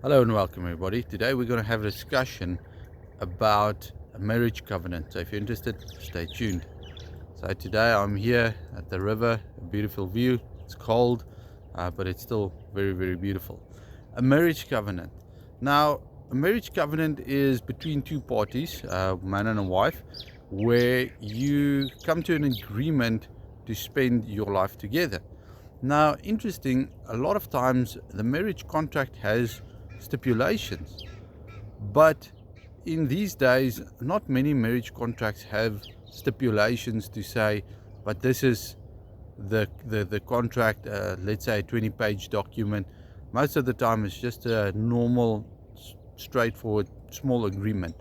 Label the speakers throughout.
Speaker 1: Hello and welcome everybody. Today we're going to have a discussion about a marriage covenant. So if you're interested, stay tuned. So today I'm here at the river, a beautiful view. It's cold, but it's still very, very beautiful. A marriage covenant. Now, a marriage covenant is between two parties, man and a wife, where you come to an agreement to spend your life together. Now, interesting, a lot of times the marriage contract has stipulations, but in these days, not many marriage contracts have stipulations to say, but this is the contract, let's say a 20-page document. Most of the time, it's just a normal, straightforward, small agreement.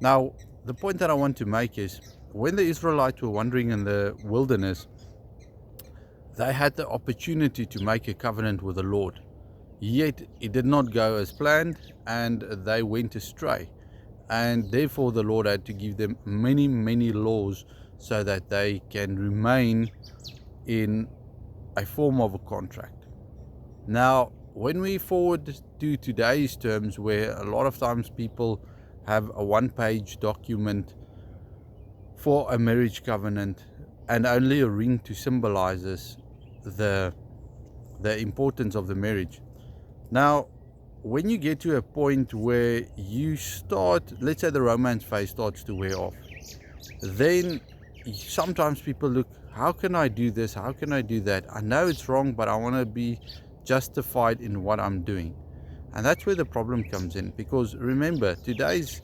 Speaker 1: Now, the point that I want to make is when the Israelites were wandering in the wilderness, they had the opportunity to make a covenant with the Lord. Yet it did not go as planned, and they went astray. And therefore the Lord had to give them many, many laws so that they can remain in a form of a contract. Now, when we forward to today's terms, where a lot of times people have a one-page document for a marriage covenant and only a ring to symbolizes the importance of the marriage. Now, when you get to a point where you start, let's say the romance phase starts to wear off, then sometimes people look, how can I do this? How can I do that? I know it's wrong, but I want to be justified in what I'm doing. And that's where the problem comes in, because remember, today's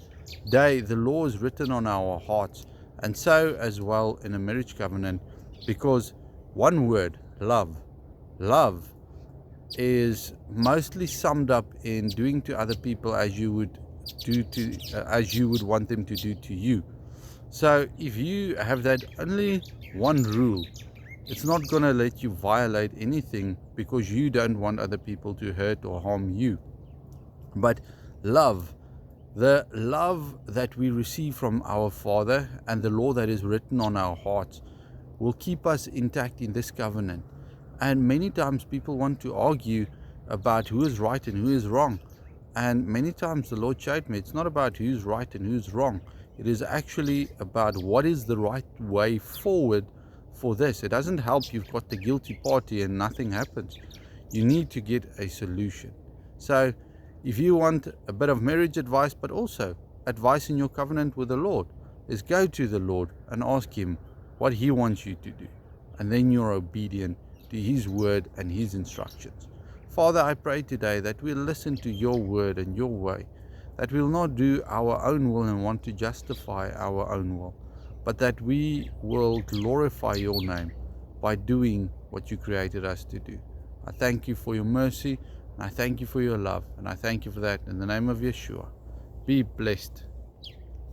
Speaker 1: day, the law is written on our hearts, and so as well in a marriage covenant, because one word, love. Love is mostly summed up in doing to other people as you would want them to do to you. So if you have that only one rule, it's not going to let you violate anything, because you don't want other people to hurt or harm you. But love, the love that we receive from our Father and the law that is written on our hearts, will keep us intact in this covenant. And many times people want to argue about who is right and who is wrong. And many times the Lord showed me it's not about who's right and who's wrong. It is actually about what is the right way forward for this. It doesn't help you've got the guilty party and nothing happens. You need to get a solution. So if you want a bit of marriage advice, but also advice in your covenant with the Lord, is go to the Lord and ask Him what He wants you to do. And then you're obedient to His word and His instructions. Father, I pray today that we'll listen to your word and your way, that we'll not do our own will and want to justify our own will, but that we will glorify your name by doing what you created us to do. I thank you for your mercy, and I thank you for your love, and I thank you for that in the name of Yeshua. Be blessed.